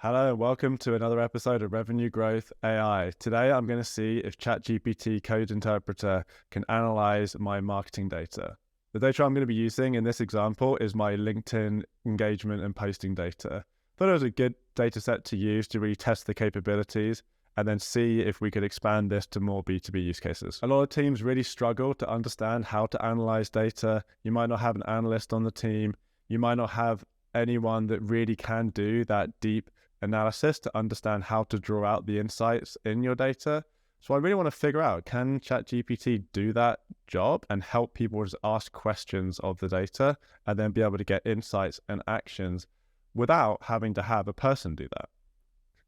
Hello and welcome to another episode of Revenue Growth AI. Today I'm going to see if ChatGPT Code Interpreter can analyze my marketing data. The data I'm going to be using in this example is my LinkedIn engagement and posting data. Thought it was a good data set to use to really test the capabilities and then see if we could expand this to more B2B use cases. A lot of teams really struggle to understand how to analyze data. You might not have an analyst on the team. You might not have anyone that really can do that deep analysis to understand how to draw out the insights in your data. So I really want to figure out, can ChatGPT do that job and help people just ask questions of the data and then be able to get insights and actions without having to have a person do that?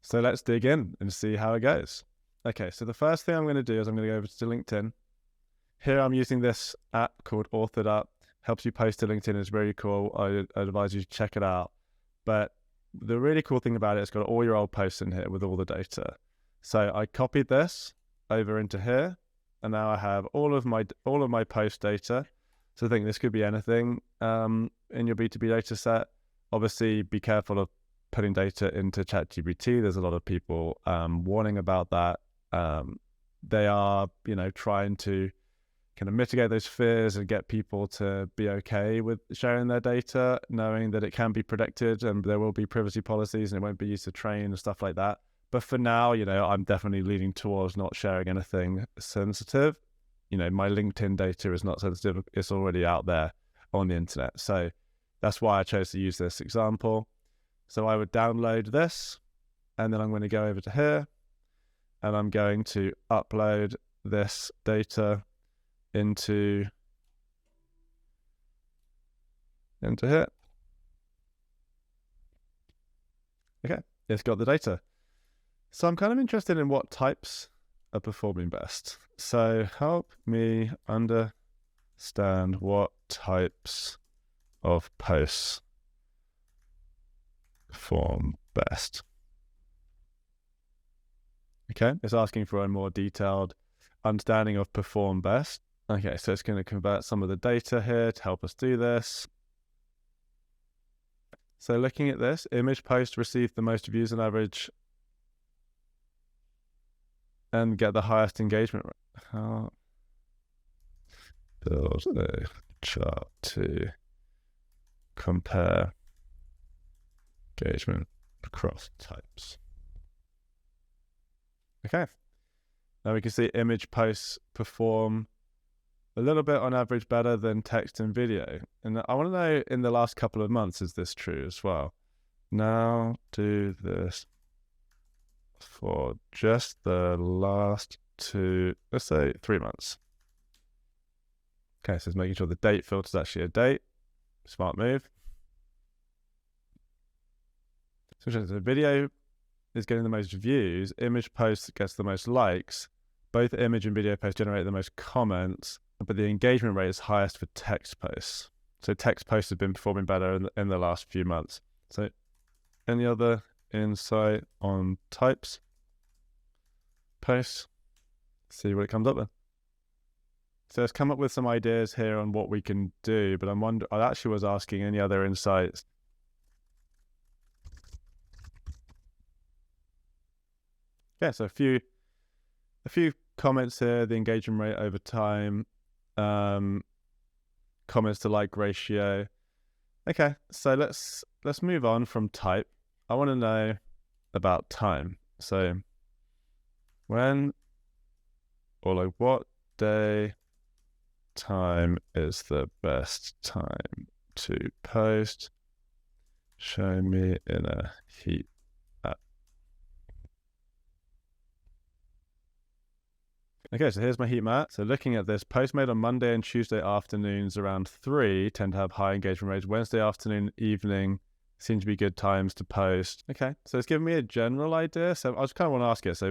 So let's dig in and see how it goes. Okay, so the first thing I'm going to do is I'm going to go over to LinkedIn. Here I'm using this app called Authored Up. Helps you post to LinkedIn. It's really cool. I advise you to check it out. But the really cool thing about it, it's got all your old posts in here with all the data. So I copied this over into here, and now I have all of my post data. So I think this could be anything in your B2B data set. Obviously, be careful of putting data into ChatGPT. There's a lot of people warning about that. They are, trying to kind of mitigate those fears and get people to be okay with sharing their data, knowing that it can be protected and there will be privacy policies and it won't be used to train and stuff like that. But for now, I'm definitely leaning towards not sharing anything sensitive. My LinkedIn data is not sensitive. It's already out there on the internet. So that's why I chose to use this example. So I would download this, and then I'm going to go over to here, and I'm going to upload this data into here. Okay, it's got the data. So I'm kind of interested in what types are performing best. So help me understand what types of posts perform best. Okay, it's asking for a more detailed understanding of perform best. Okay, so it's going to convert some of the data here to help us do this. So looking at this, image post received the most views on average and get the highest engagement rate. How build a chart to compare engagement across types. Okay, now we can see image posts perform a little bit on average better than text and video. And I want to know, in the last couple of months, is this true as well? Now do this for just the last let's say 3 months. Okay, so it's making sure the date filter is actually a date. Smart move. So the video is getting the most views. Image post gets the most likes. Both image and video posts generate the most comments, but the engagement rate is highest for text posts. So text posts have been performing better in the last few months. So any other insight on types? Posts? See what it comes up with. So it's come up with some ideas here on what we can do, but I actually was asking any other insights. Yeah, so a few comments here, the engagement rate over time, comments to like ratio. Okay, so let's move on from type. I want to know about time. So when, or like what day, time is the best time to post? Show me in a heat map. Okay, so here's my heat map. So looking at this, posts made on Monday and Tuesday afternoons around 3 tend to have high engagement rates. Wednesday afternoon, evening seem to be good times to post. Okay, so it's giving me a general idea. So I just kind of want to ask it. So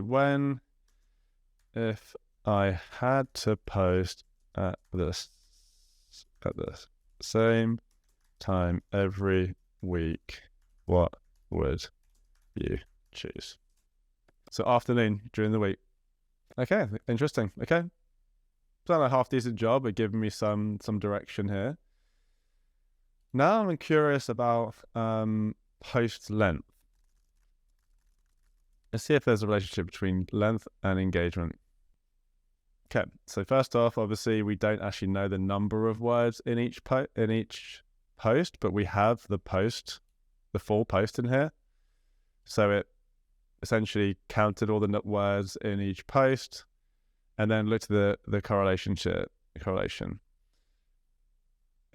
if I had to post at the same time every week, what would you choose? So afternoon during the week. Okay, interesting. Okay, done a half decent job at giving me some direction here. Now I'm curious about post length. Let's see if there's a relationship between length and engagement. Okay, so first off, obviously we don't actually know the number of words in each post, but we have the full post in here. So it essentially counted all the words in each post and then looked at the correlation.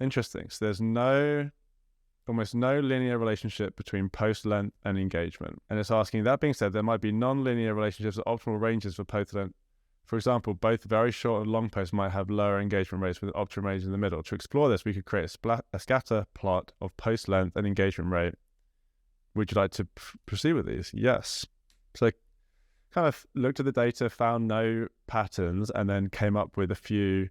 Interesting. So there's almost no linear relationship between post length and engagement. And it's asking, that being said, there might be non-linear relationships at optimal ranges for post length. For example, both very short and long posts might have lower engagement rates with an optimum range in the middle. To explore this, we could create a scatter plot of post length and engagement rate. Would you like to proceed with these? Yes. So I kind of looked at the data, found no patterns, and then came up with a few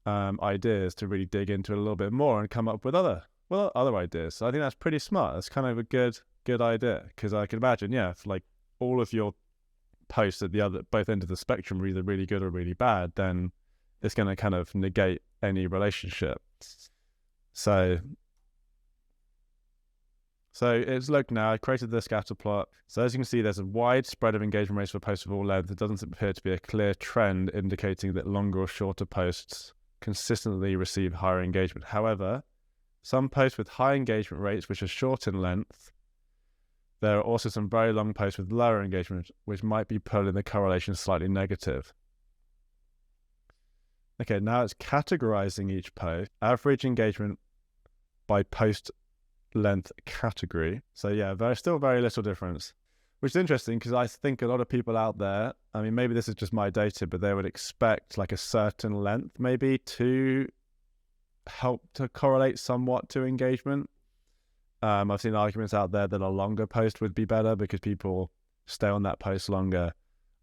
ideas to really dig into it a little bit more and come up with other ideas. So I think that's pretty smart. That's kind of a good idea, because I can imagine, if like all of your posts at both ends of the spectrum are either really good or really bad, then it's going to kind of negate any relationship. So it's looked now. I created the scatter plot. So as you can see, there's a wide spread of engagement rates for posts of all length. It doesn't appear to be a clear trend indicating that longer or shorter posts consistently receive higher engagement. However, some posts with high engagement rates, which are short in length, there are also some very long posts with lower engagement, which might be pulling the correlation slightly negative. Okay, now it's categorizing each post. Average engagement by post length category. So still very little difference, which is interesting, because I think a lot of people out there, I mean, maybe this is just my data, but they would expect like a certain length maybe to help to correlate somewhat to engagement. I've seen arguments out there that a longer post would be better because people stay on that post longer.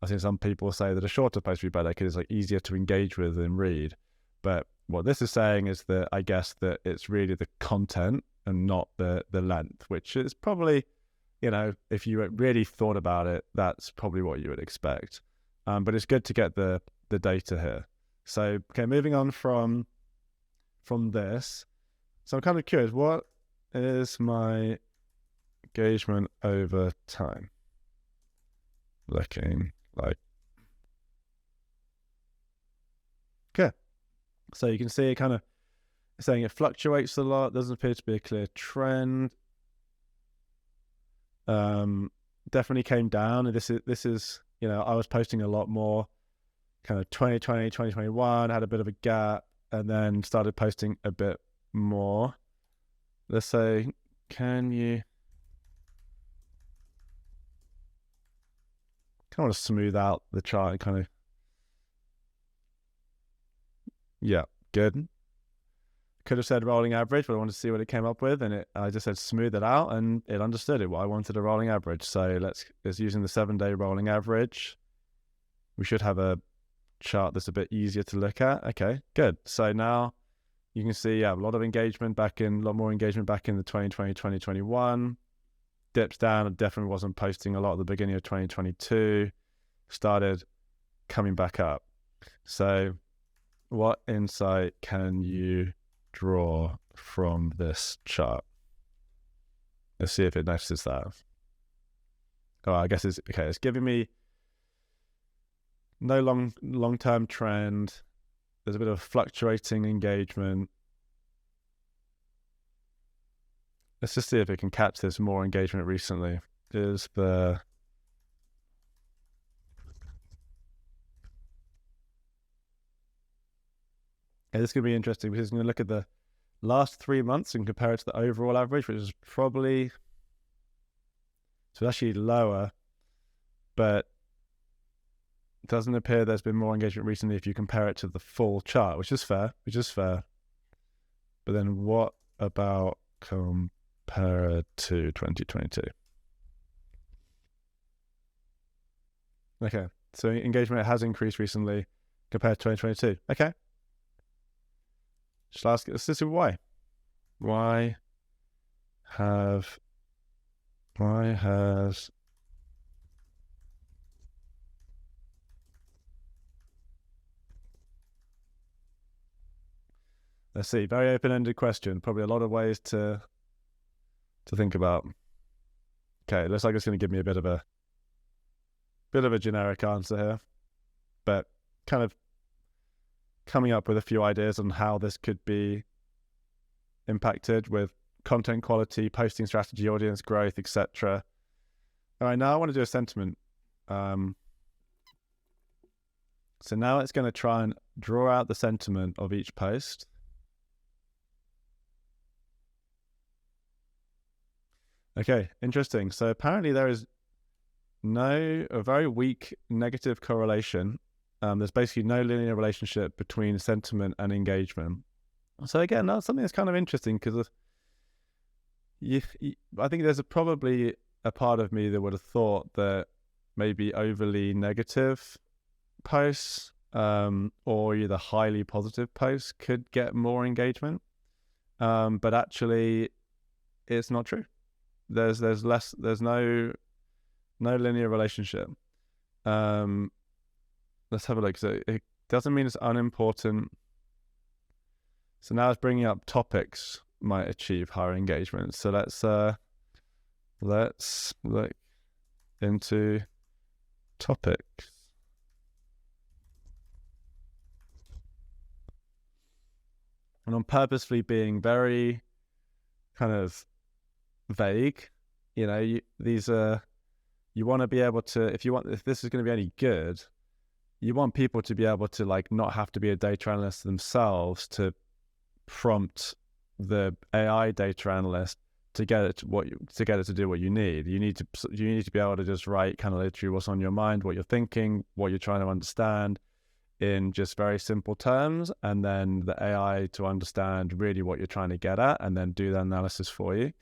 I've seen some people say that a shorter post would be better because it's like easier to engage with and read. But what this is saying is that I guess that it's really the content and not the length, which is probably, if you really thought about it, that's probably what you would expect. But it's good to get the data here. So, okay, moving on from this. So I'm kind of curious, what is my engagement over time looking like? Okay, so you can see it kind of saying it fluctuates a lot. Doesn't appear to be a clear trend. Definitely came down. And this is I was posting a lot more kind of 2020, 2021, had a bit of a gap, and then started posting a bit more. Let's say, can you kind of want to smooth out the chart and kind of, good. Could have said rolling average, but I wanted to see what it came up with, and I just said smooth it out, and it understood it. What I wanted a rolling average. So it's using the 7-day rolling average. We should have a chart that's a bit easier to look at. Okay, good. So now you can see, a lot more engagement back in the 2020, 2021. Dips down. I definitely wasn't posting a lot at the beginning of 2022. Started coming back up. So what insight can you draw from this chart? Let's see if it notices that. Oh, I guess it's okay. It's giving me no long-term trend. There's a bit of fluctuating engagement. Let's just see if it can catch this more engagement recently. This is going to be interesting, because it's going to look at the last 3 months and compare it to the overall average, which is probably, so it's actually lower, but it doesn't appear there's been more engagement recently if you compare it to the full chart, which is fair. But then what about compare it to 2022? Okay, so engagement has increased recently compared to 2022. Okay. Just ask, let's see why. Why has let's see, very open-ended question. Probably a lot of ways to think about. Okay, looks like it's going to give me a bit of a Bit of a generic answer here, but kind of coming up with a few ideas on how this could be impacted with content quality, posting strategy, audience growth, etc. All right, now I want to do a sentiment. So now it's going to try and draw out the sentiment of each post. Okay, interesting. So apparently there is a very weak negative correlation. There's basically no linear relationship between sentiment and engagement. So again, that's something that's kind of interesting because I think there's probably a part of me that would have thought that maybe overly negative posts or either highly positive posts could get more engagement, but actually it's not true. There's no linear relationship. Let's have a look. So it doesn't mean it's unimportant. So now it's bringing up topics might achieve higher engagement. So let's look into topics. And I'm purposefully being very kind of vague. You know, you want to be able to, if this is going to be any good, you want people to be able to like not have to be a data analyst themselves to prompt the AI data analyst to get it to do what you need. You need to be able to just write kind of literally what's on your mind, what you're thinking, what you're trying to understand in just very simple terms, and then the AI to understand really what you're trying to get at and then do the analysis for you.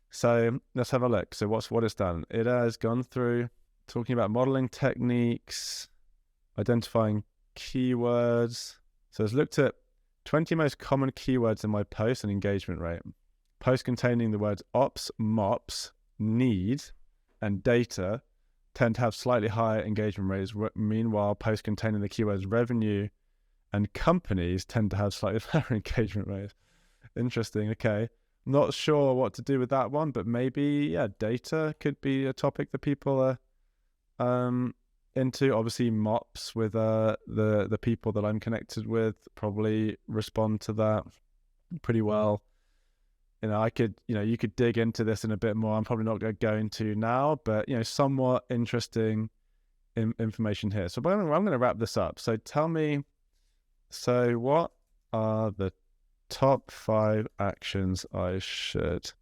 So let's have a look. So what it's done? It has gone through talking about modeling techniques, identifying keywords. So it's looked at 20 most common keywords in my post and engagement rate. Posts containing the words ops, mops, need, and data tend to have slightly higher engagement rates. Meanwhile, posts containing the keywords revenue and companies tend to have slightly lower engagement rates. Interesting. Okay. Not sure what to do with that one, but maybe, yeah, data could be a topic that people are into. Obviously, mops with the people that I'm connected with probably respond to that pretty well. You know, you could dig into this in a bit more. I'm probably not going to go into now, but, somewhat interesting information here. So I'm going to wrap this up. So tell me, what are the top 5 actions I should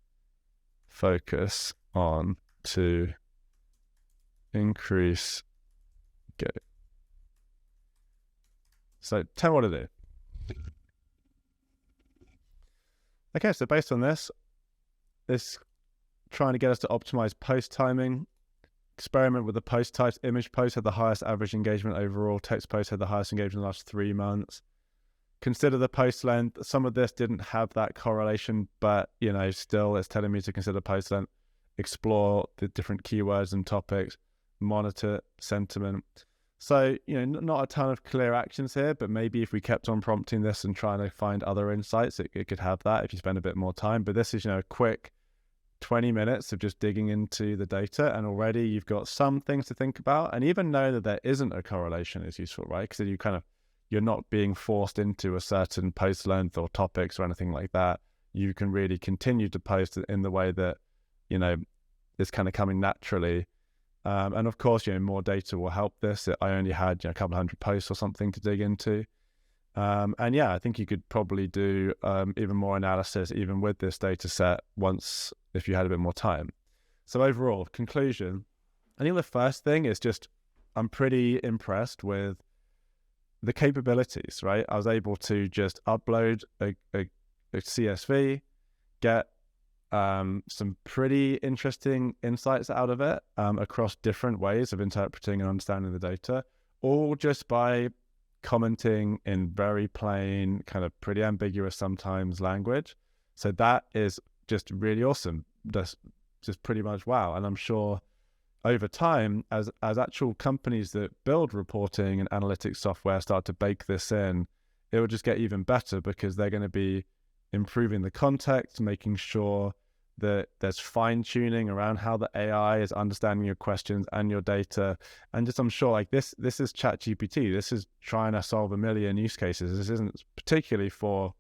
focus on to increase go? So tell me what to do. Okay, so based on this trying to get us to optimize post timing, experiment with the post types. Image posts had the highest average engagement overall. Text posts had the highest engagement in the last 3 months. Consider the post length. Some of this didn't have that correlation, but, still it's telling me to consider post length, explore the different keywords and topics, monitor sentiment. So, not a ton of clear actions here, but maybe if we kept on prompting this and trying to find other insights, it could have that if you spend a bit more time. But this is, a quick 20 minutes of just digging into the data, and already you've got some things to think about. And even knowing that there isn't a correlation is useful, right? Because you're not being forced into a certain post length or topics or anything like that. You can really continue to post in the way that, is kind of coming naturally. And of course, more data will help this. I only had a couple hundred posts or something to dig into. And yeah, I think you could probably do even more analysis, even with this data set if you had a bit more time. So overall, conclusion, I think the first thing is just, I'm pretty impressed with the capabilities, right? I was able to just upload a CSV, get some pretty interesting insights out of it across different ways of interpreting and understanding the data, all just by commenting in very plain, kind of pretty ambiguous sometimes language. So that is just really awesome. Just pretty much wow. And I'm sure over time, as actual companies that build reporting and analytics software start to bake this in, it will just get even better because they're going to be improving the context, making sure there's fine tuning around how the AI is understanding your questions and your data. And just, I'm sure like this is ChatGPT. This is trying to solve a million use cases. This isn't particularly for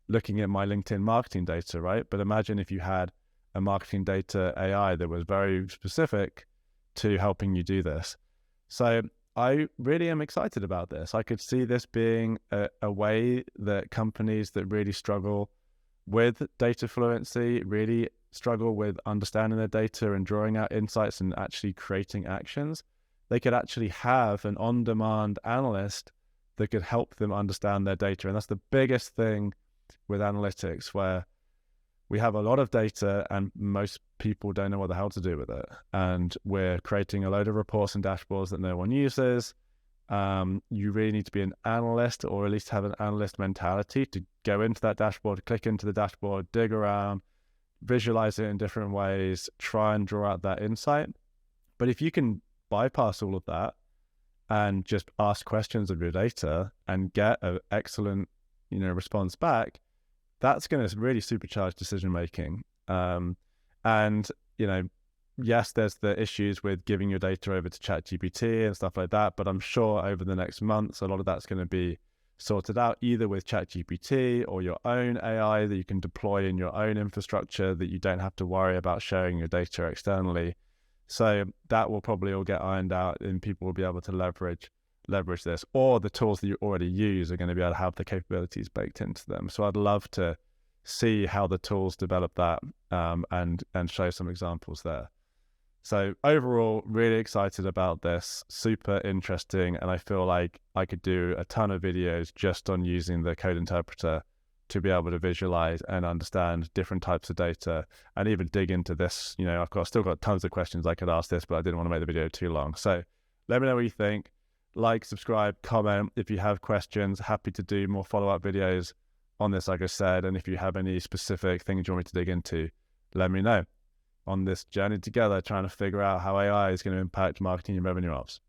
looking at my LinkedIn marketing data, right? But imagine if you had a marketing data AI that was very specific to helping you do this. So I really am excited about this. I could see this being a way that companies that really struggle with data fluency, really struggle with understanding their data and drawing out insights and actually creating actions, they could actually have an on-demand analyst that could help them understand their data. And that's the biggest thing with analytics, where we have a lot of data and most people don't know what the hell to do with it. And we're creating a load of reports and dashboards that no one uses. You really need to be an analyst, or at least have an analyst mentality to go into that dashboard, click into the dashboard, dig around, visualize it in different ways, try and draw out that insight. But if you can bypass all of that and just ask questions of your data and get an excellent, response back, that's going to really supercharge decision making. And yes, there's the issues with giving your data over to ChatGPT and stuff like that, but I'm sure over the next months, a lot of that's going to be sorted out either with ChatGPT or your own AI that you can deploy in your own infrastructure, that you don't have to worry about sharing your data externally. So that will probably all get ironed out, and people will be able to leverage this, or the tools that you already use are going to be able to have the capabilities baked into them. So I'd love to see how the tools develop that, and show some examples there. So overall, really excited about this, super interesting. And I feel like I could do a ton of videos just on using the code interpreter to be able to visualize and understand different types of data, and even dig into this. I've still got tons of questions I could ask this, but I didn't want to make the video too long. So let me know what you think. Like, subscribe, comment if you have questions. Happy to do more follow-up videos on this, like I said. And if you have any specific things you want me to dig into, let me know. On this journey together, trying to figure out how AI is going to impact marketing and revenue ops.